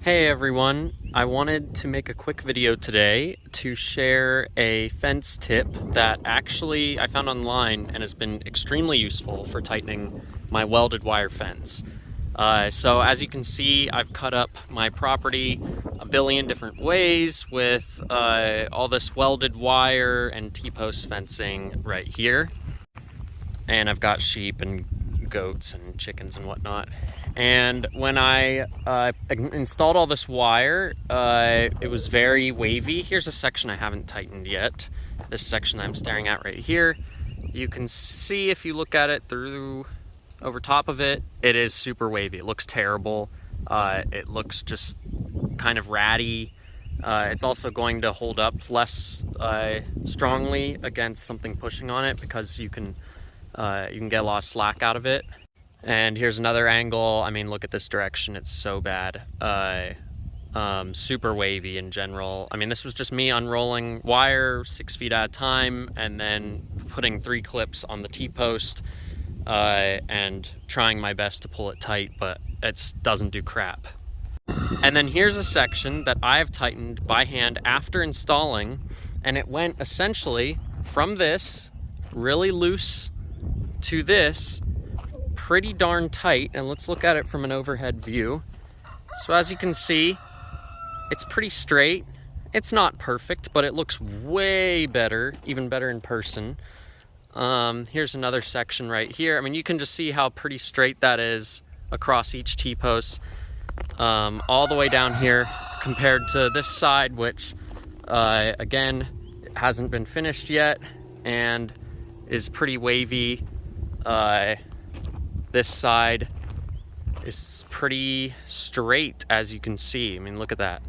Hey everyone, I wanted to make a quick video today to share a fence tip that actually I found online and has been extremely useful for tightening my welded wire fence. So as you can see, I've cut up my property a billion different ways with all this welded wire and T-post fencing right here. And I've got sheep and goats and chickens and whatnot. And when I installed all this wire, it was very wavy. Here's a section I haven't tightened yet. This section I'm staring at right here. You can see if you look at it through over top of it, it is super wavy. It looks terrible. It looks just kind of ratty. It's also going to hold up less strongly against something pushing on it because you can get a lot of slack out of it. And here's another angle. I mean, look at this direction. It's so bad. Super wavy in general. I mean, this was just me unrolling wire 6 feet at a time and then putting 3 clips on the T-post and trying my best to pull it tight, but it doesn't do crap. And then here's a section that I've tightened by hand after installing, and it went essentially from this really loose to this pretty darn tight. And let's look at it from an overhead view. So as you can see, it's pretty straight. It's not perfect, but it looks way better, even better in person. Here's another section right here. I mean, you can just see how pretty straight that is across each T-post, all the way down here compared to this side, which again hasn't been finished yet and is pretty wavy. This side is pretty straight, as you can see. I mean, look at that.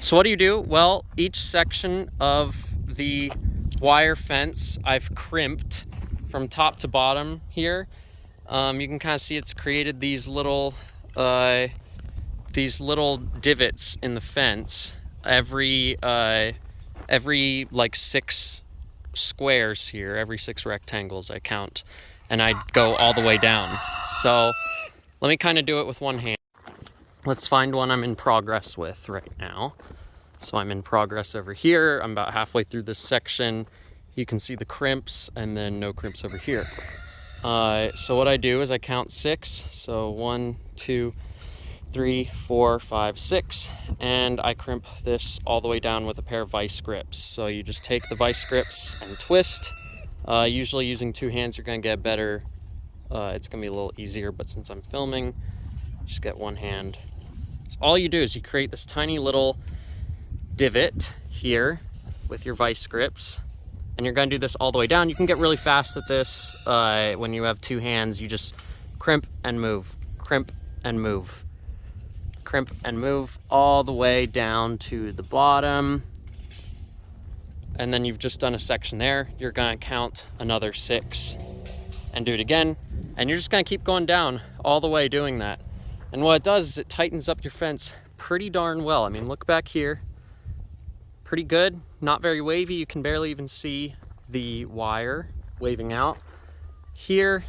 So what do you do? Well, each section of the wire fence I've crimped from top to bottom here. You can kind of see it's created these little divots in the fence every like 6 squares here, every 6 rectangles I count, and I go all the way down. So let me kind of do it with one hand. Let's find one I'm in progress with right now. So I'm in progress over here. I'm about halfway through this section. You can see the crimps and then no crimps over here. So what I do is I count 6. So 1, 2, 3, 4, 5, 6. And I crimp this all the way down with a pair of vice grips. So you just take the vice grips and twist. Usually using 2 hands, you're gonna get better. It's gonna be a little easier, but since I'm filming, just get 1 hand. It's all you do is you create this tiny little divot here with your vice grips, and you're gonna do this all the way down. You can get really fast at this. When you have 2 hands, you just crimp and move, crimp and move, crimp and move all the way down to the bottom. And then you've just done a section there. You're gonna count another 6 and do it again. And you're just gonna keep going down all the way doing that. And what it does is it tightens up your fence pretty darn well. I mean, look back here, pretty good, not very wavy. You can barely even see the wire waving out. Here,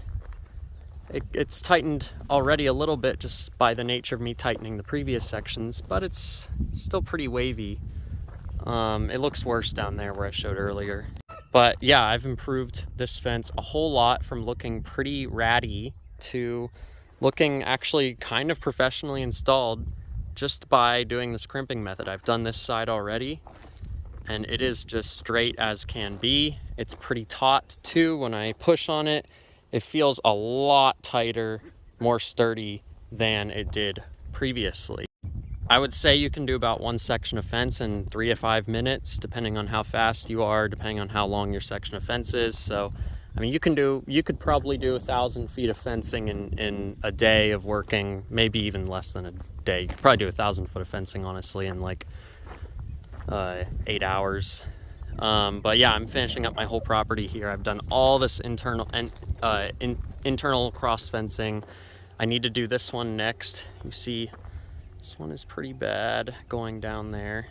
it's tightened already a little bit just by the nature of me tightening the previous sections, but it's still pretty wavy. It looks worse down there where I showed earlier. But yeah, I've improved this fence a whole lot from looking pretty ratty to looking actually kind of professionally installed just by doing this crimping method. I've done this side already and it is just straight as can be. It's pretty taut too. When I push on it, it feels a lot tighter, more sturdy than it did previously. I would say you can do about 1 section of fence in 3 to 5 minutes, depending on how fast you are, depending on how long your section of fence is. So, I mean, you could probably do 1,000 feet of fencing in a day of working, maybe even less than a day. You could probably do 1,000 foot of fencing, honestly, in like 8 hours. But yeah, I'm finishing up my whole property here. I've done all this internal and internal cross fencing. I need to do this one next. You see, this one is pretty bad going down there.